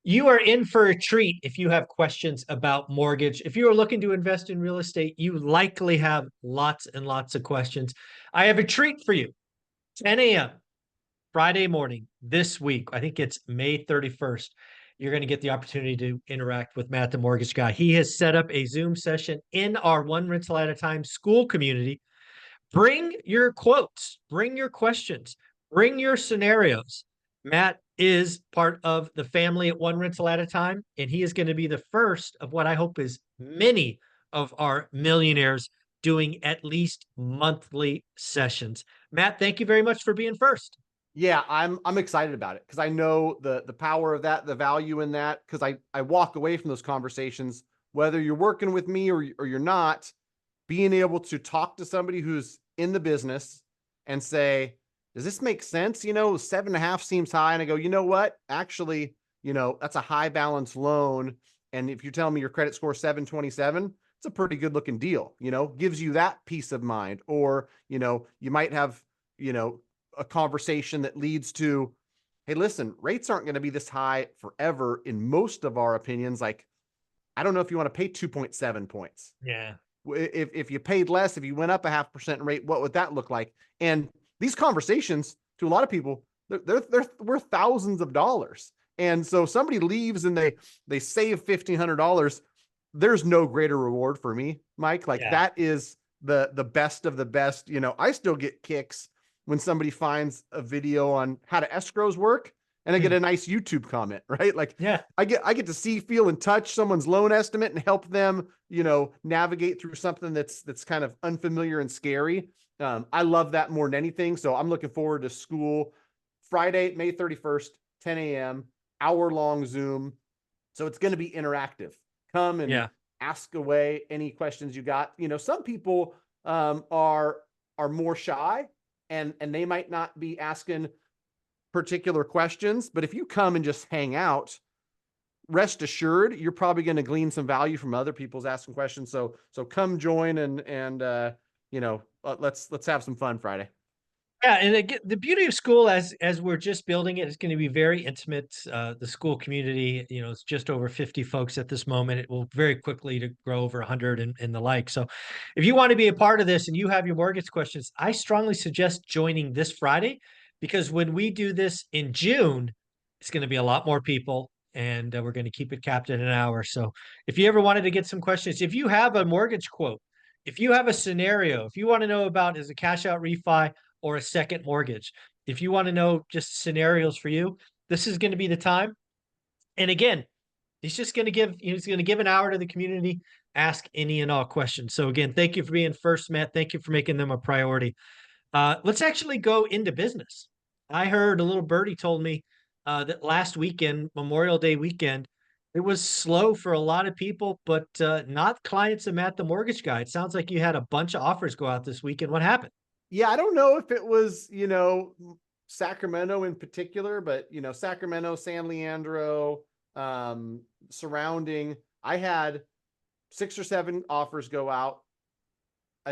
You are in for a treat if you have questions about mortgage. If you are looking to invest in real estate, you likely have lots and lots of questions. I have a treat for you. 10 a.m. Friday morning this week. I think it's May 31st. You're going to get the opportunity to interact with Matt, the mortgage guy. He has set up a Zoom session in our One Rental at a Time school community. Bring your quotes, bring your questions, bring your scenarios. Matt is part of the family at One Rental at a Time, and he is going to be the first of what I hope is many of our millionaires doing at least monthly sessions. Matt, thank you very much for being first. Yeah, I'm excited about it because I know the power of that, the value in that, because I walk away from those conversations, whether you're working with me or you're not, being able to talk to somebody who's in the business and say, does this make sense? 7.5 seems high. And I go, you know what? Actually, that's a high balance loan. And if you tell me your credit score is 727, it's a pretty good looking deal, gives you that peace of mind. Or, you might have, a conversation that leads to, hey, listen, rates aren't going to be this high forever in most of our opinions. Like, I don't know if you want to pay 2.7 points. Yeah. If you paid less, if you went up 0.5% rate, what would that look like? And these conversations to a lot of people, they're worth thousands of dollars. And so somebody leaves and they save $1,500. There's no greater reward for me, Mike. Like Yeah. that is the best of the best. I still get kicks when somebody finds a video on how to escrows work and I get a nice YouTube comment, right? Like Yeah. I get to see, feel, and touch someone's loan estimate and help them, navigate through something that's kind of unfamiliar and scary. I love that more than anything. So I'm looking forward to school Friday, May 31st, 10 a.m., hour-long Zoom. So it's going to be interactive. Come and Yeah. ask away any questions you got. Some people are more shy and they might not be asking particular questions, but if you come and just hang out, rest assured, you're probably going to glean some value from other people's asking questions. So come join and let's have some fun Friday. Yeah, and again, the beauty of school as we're just building it is going to be very intimate. The school community, it's just over 50 folks at this moment. It will very quickly to grow over 100 and the like. So, if you want to be a part of this and you have your mortgage questions, I strongly suggest joining this Friday because when we do this in June, it's going to be a lot more people, and we're going to keep it capped at an hour. So, if you ever wanted to get some questions, if you have a mortgage quote, if you have a scenario, if you want to know about is a cash out refi or a second mortgage. If you want to know just scenarios for you, this is going to be the time. And again, he's going to give an hour to the community, ask any and all questions. So again, thank you for being first, Matt. Thank you for making them a priority. Let's actually go into business. I heard a little birdie told me that last weekend, Memorial Day weekend, it was slow for a lot of people, but not clients of Matt the Mortgage Guy. It sounds like you had a bunch of offers go out this weekend. What happened? Yeah, I don't know if it was, Sacramento in particular, but Sacramento, San Leandro, surrounding. I had 6 or 7 offers go out.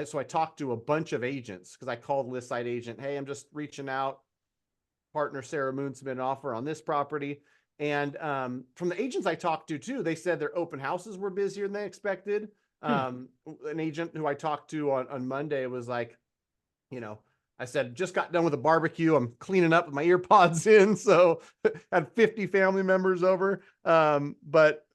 So I talked to a bunch of agents because I called list site agent. Hey, I'm just reaching out. Partner Sarah Moon submitted an offer on this property. And from the agents I talked to too, they said their open houses were busier than they expected. An agent who I talked to on Monday was like, I said, just got done with a barbecue. I'm cleaning up with my ear pods in. So had 50 family members over. But,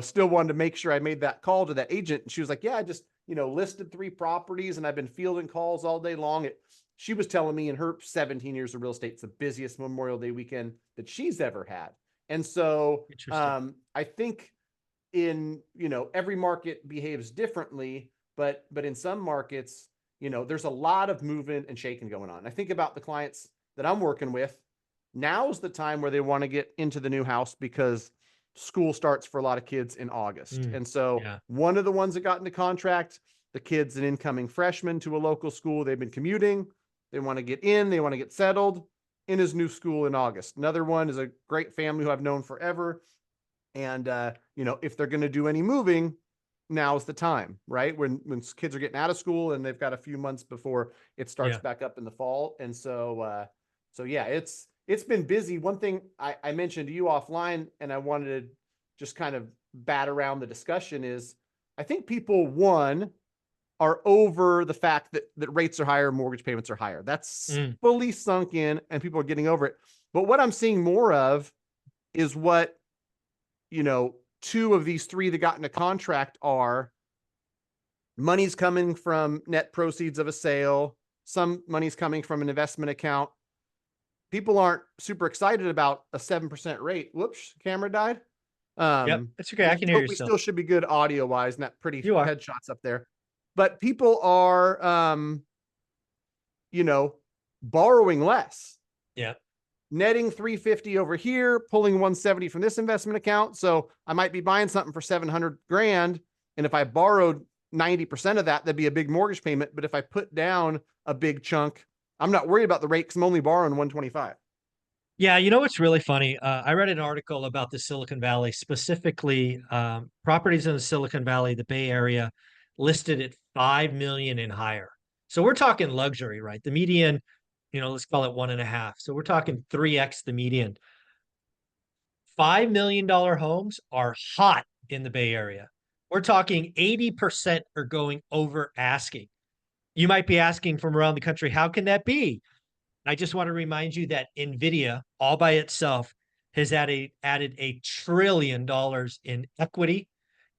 still wanted to make sure I made that call to that agent. And she was like, yeah, I just, listed 3 properties and I've been fielding calls all day long. She was telling me in her 17 years of real estate, it's the busiest Memorial Day weekend that she's ever had. And so I think in, every market behaves differently, but in some markets, there's a lot of movement and shaking going on. I think about the clients that I'm working with. Now's the time where they want to get into the new house because school starts for a lot of kids in August. And so Yeah. one of the ones that got into contract, the kid's an incoming freshman to a local school. They've been commuting. They want to get in. They want to get settled in his new school in August. Another one is a great family who I've known forever. And, if they're going to do any moving, now's the time, right? When kids are getting out of school and they've got a few months before it starts Yeah. back up in the fall. And so yeah, it's it's been busy. One thing I mentioned to you offline, and I wanted to just kind of bat around the discussion is, I think people, one, are over the fact that rates are higher, mortgage payments are higher. That's Mm, fully sunk in, and people are getting over it. But what I'm seeing more of is what, two of these three that got into contract are: money's coming from net proceeds of a sale, some money's coming from an investment account. People aren't super excited about a 7% rate. Whoops, camera died. yep, it's okay. I can hear you We still. still should be good audio wise, and that pretty You are. headshots up there. But people are, you know, borrowing less, Yeah. netting 350 over here, pulling 170 from this investment account. So I might be buying something for 700 grand. And if I borrowed 90% of that, that'd be a big mortgage payment. But if I put down a big chunk, I'm not worried about the rate because I'm only borrowing 125. Yeah, you know what's really funny? I read an article about the Silicon Valley, specifically properties in the Silicon Valley, the Bay Area, listed at 5 million and higher. So we're talking luxury, right? The median, let's call it 1.5. So we're talking 3x the median. $5 million homes are hot in the Bay Area. We're talking 80% are going over asking. You might be asking from around the country, how can that be? I just want to remind you that NVIDIA, all by itself, has added $1 trillion in equity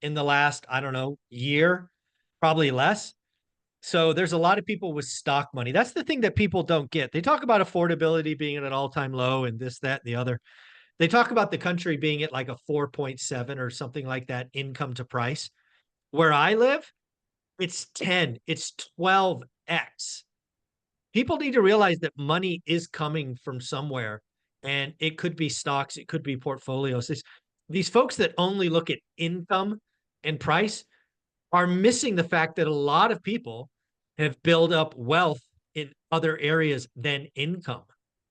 in the last, I don't know, year, probably less. So there's a lot of people with stock money. That's the thing that people don't get. They talk about affordability being at an all-time low and this, that, and the other. They talk about the country being at like a 4.7 or something like that income to price. Where I live, it's 10, it's 12x. People need to realize that money is coming from somewhere, and it could be stocks, it could be portfolios. These folks that only look at income and price are missing the fact that a lot of people have built up wealth in other areas than income,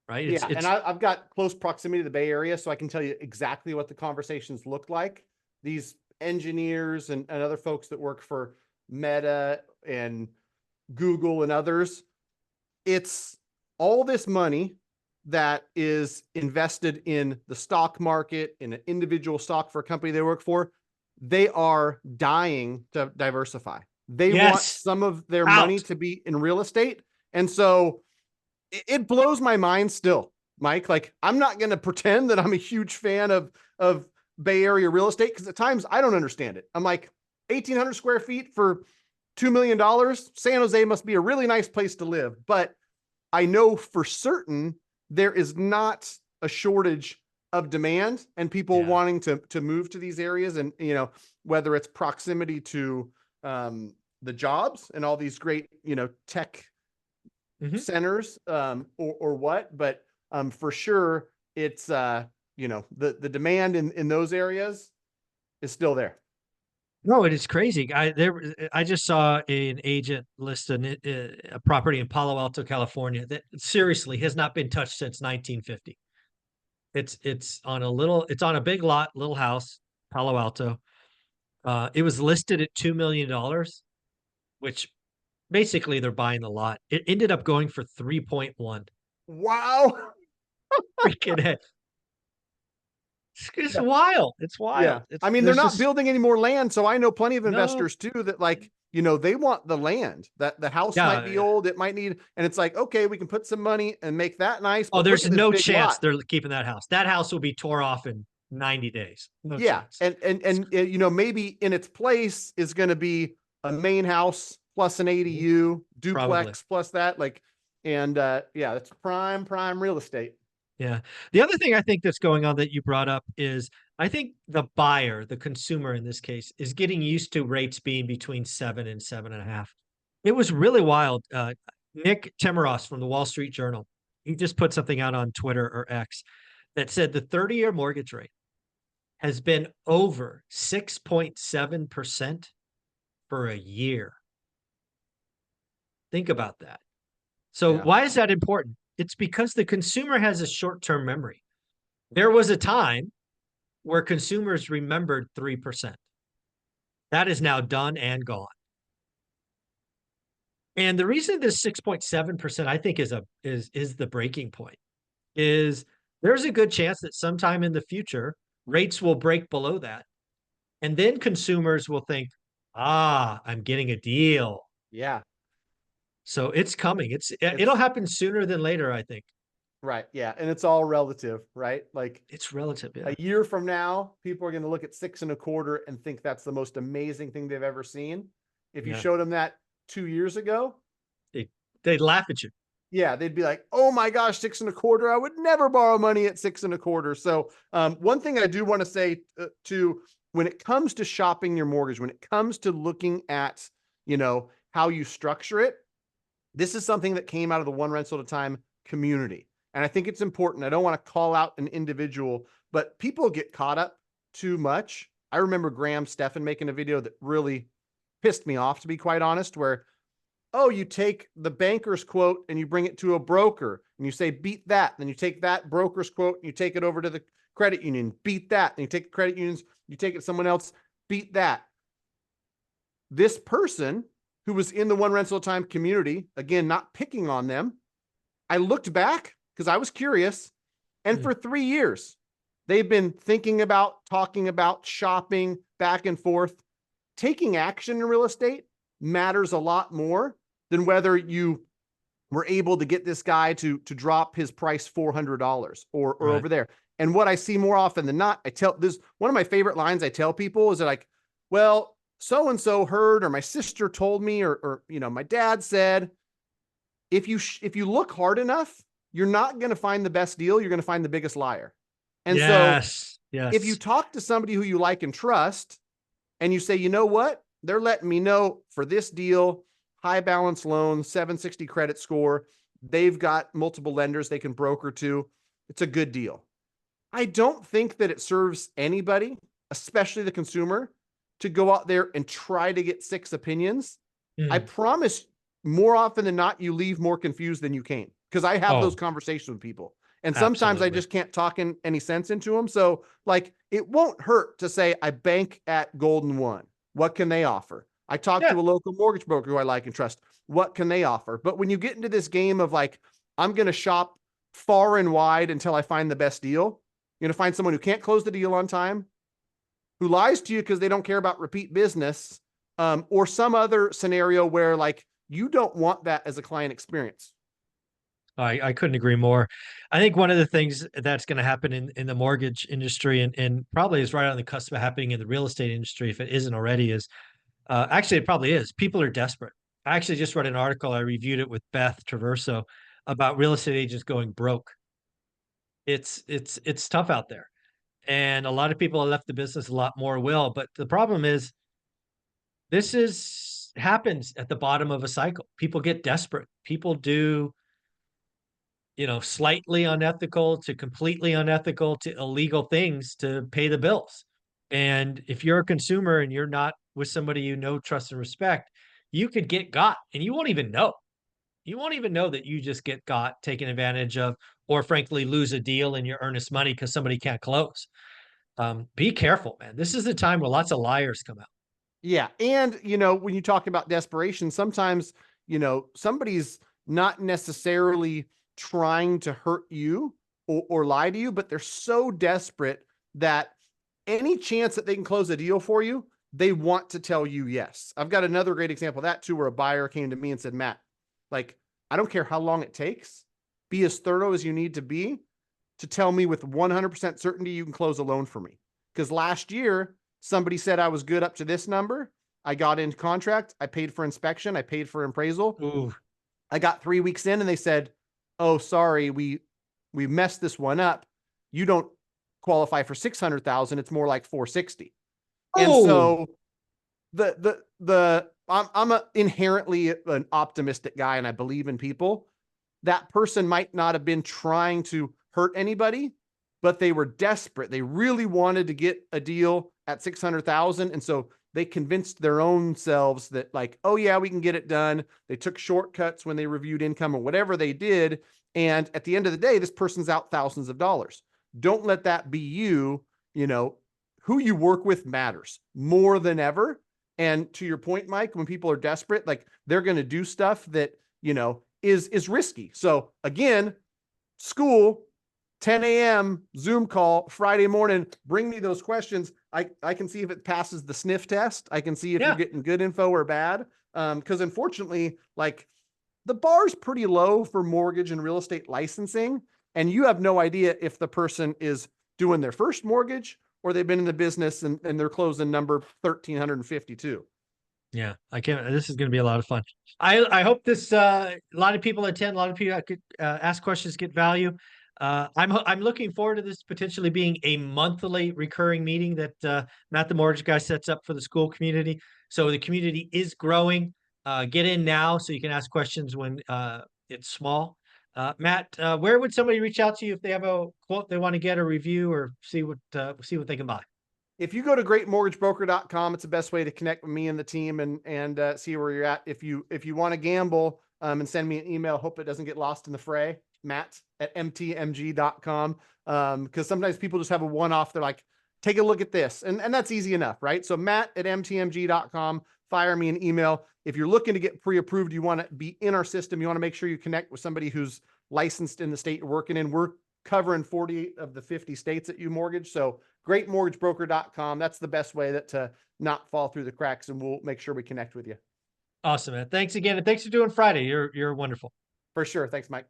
right? Yeah, and I've got close proximity to the Bay Area, so I can tell you exactly what the conversations look like. These engineers and other folks that work for Meta and Google and others, it's all this money that is invested in the stock market, in an individual stock for a company they work for. They are dying to diversify. They want Yes, some of their money out. to be in real estate. And so it blows my mind still, Mike. Like, I'm not going to pretend that I'm a huge fan of Bay Area real estate, because at times I don't understand it. I'm like, 1,800 square feet for $2 million. San Jose must be a really nice place to live. But I know for certain there is not a shortage of demand and people Yeah. wanting to move to these areas. And, whether it's proximity to the jobs and all these great, tech Mhm. centers, or what, but for sure it's the demand in those areas is still there. No, it is crazy. I just saw an agent list a property in Palo Alto, California that seriously has not been touched since 1950. It's on a big lot, little house, Palo Alto. It was listed at $2 million, which basically they're buying the lot. It ended up going for 3.1. Wow. Freaking heck. It's Yeah. wild. It's Yeah. wild. I mean, they're There's not just building any more land. So I know plenty of no. investors too that, like, they want the land. That the house might be Yeah. old, it might need, and it's like, okay, we can put some money and make that nice, Oh, but look there's at this no big chance lot. they're keeping that house. That house will be tore off in 90 days. No Yeah. chance. And maybe in its place is going to be a main house plus an Mhm. ADU Probably. duplex plus that, like, and yeah, that's prime real estate. Yeah. The other thing I think that's going on that you brought up is I think the buyer, the consumer in this case, is getting used to rates being between 7 and 7.5. It was really wild. Nick Timoros from the Wall Street Journal, he just put something out on Twitter or X that said the 30-year mortgage rate has been over 6.7% for a year. Think about that. So Yeah. why is that important? It's because the consumer has a short-term memory. There was a time where consumers remembered 3%. That is now done and gone. And the reason this 6.7%, I think, is the breaking point is there's a good chance that sometime in the future, rates will break below that. And then consumers will think, ah, I'm getting a deal. Yeah. So it's coming. It'll It's happen sooner than later, I think. right. Yeah. And it's all relative, right? Like It's relative, a yeah. year from now, people are going to look at 6.25 and think that's the most amazing thing they've ever seen. If you Yeah. showed them that 2 years ago, They they laugh at you. yeah, they'd be like, "Oh my gosh, 6.25! I would never borrow money at 6.25." So, one thing I do want to say to when it comes to shopping your mortgage, when it comes to looking at how you structure it, this is something that came out of the one rental at a time community, and I think it's important. I don't want to call out an individual, but people get caught up too much. I remember Graham Stephan making a video that really pissed me off, to be quite honest, where oh, you take the banker's quote and you bring it to a broker and you say, beat that. Then you take that broker's quote and you take it over to the credit union, beat that. Then you take the credit unions, you take it to someone else, beat that. This person who was in the one rental time community, again, not picking on them, I looked back because I was curious. And for 3 years, they've been thinking about, talking about, shopping back and forth. Taking action in real estate matters a lot more than whether you were able to get this guy to drop his price $400 or Right. over there. And what I see more often than not, I tell this one of my favorite lines I tell people is like, well, so and so heard, or my sister told me, or my dad said. If you look hard enough, you're not going to find the best deal. You're going to find the biggest liar. And so, Yes. if you Yes. talk to somebody who you like and trust, and you say, you know what? They're letting me know for this deal, high balance loan, 760 credit score. They've got multiple lenders they can broker to. It's a good deal. I don't think that it serves anybody, especially the consumer, to go out there and try to get 6 opinions. I Mm. promise more often than not, you leave more confused than you came, because I have those Oh, conversations with people. And sometimes I absolutely. just can't talk any sense into them. So, like, it won't hurt to say, I bank at Golden One. What can they offer? I talk Yeah. to a local mortgage broker who I like and trust. What can they offer? But when you get into this game of like, I'm going to shop far and wide until I find the best deal, you're going to find someone who can't close the deal on time, who lies to you because they don't care about repeat business, or some other scenario where like you don't want that as a client experience. I couldn't agree more. I think one of the things that's going to happen in the mortgage industry and probably is right on the cusp of happening in the real estate industry, if it isn't already, is actually it probably is. People are desperate. I actually just read an article. I reviewed it with Beth Traverso about real estate agents going broke. It's tough out there, and a lot of people have left the business. A lot more will, but the problem is this is happens at the bottom of a cycle. People get desperate. People do slightly unethical to completely unethical to illegal things to pay the bills. And if you're a consumer and you're not with somebody you know, trust, and respect, you could get got and you won't even know. You won't even know that you just get got, taken advantage of, or frankly, lose a deal in your earnest money because somebody can't close. Be careful, man. This is the time where lots of liars come out. Yeah. And, when you talk about desperation, sometimes, somebody's not necessarily trying to hurt you or lie to you, but they're so desperate that any chance that they can close a deal for you, they want to tell you yes. I've got another great example of that too, where a buyer came to me and said, Matt, like, I don't care how long it takes, be as thorough as you need to be to tell me with 100% certainty you can close a loan for me. Because last year, somebody said I was good up to this number. I got into contract. I paid for inspection. I paid for appraisal. Ooh, I got 3 weeks in and they said, oh, sorry, we messed this one up. You don't qualify for 600,000. It's more like 460. And oh, so I'm inherently an optimistic guy and I believe in people. That person might not have been trying to hurt anybody, but they were desperate. They really wanted to get a deal at 600,000. And so they convinced their own selves that like, oh yeah, we can get it done. They took shortcuts when they reviewed income or whatever they did. And at the end of the day, this person's out thousands of dollars. Don't let that be you. Who you work with matters more than ever. And to your point, Mike, when people are desperate, like they're going to do stuff that, is risky. So again, school, 10 a.m. Zoom call Friday morning. Bring me those questions. I can see if it passes the sniff test. I can see if you're Yeah. getting good info or bad. Because unfortunately, like the bar's pretty low for mortgage and real estate licensing, and you have no idea if the person is doing their first mortgage or they've been in the business and they're closing number 1,352. Yeah, I can't. This is going to be a lot of fun. I hope this a lot of people attend. A lot of people could ask questions, get value. I'm looking forward to this potentially being a monthly recurring meeting that Matt the Mortgage Guy sets up for the school community. So the community is growing. Get in now so you can ask questions when it's small. Matt, where would somebody reach out to you if they have a quote they want to get, a review, or see what they can buy? If you go to greatmortgagebroker.com, it's the best way to connect with me and the team and see where you're at. If you want to gamble and send me an email, hope it doesn't get lost in the fray, matt@mtmg.com. Because sometimes people just have a one-off. They're like, take a look at this. And that's easy enough, right? So matt@mtmg.com, fire me an email. If you're looking to get pre-approved, you want to be in our system, you want to make sure you connect with somebody who's licensed in the state you're working in. We're covering 48 of the 50 states that you mortgage. So greatmortgagebroker.com. That's the best way to not fall through the cracks, and we'll make sure we connect with you. Awesome, man. Thanks again, and thanks for doing Friday. You're wonderful. For sure. Thanks, Mike.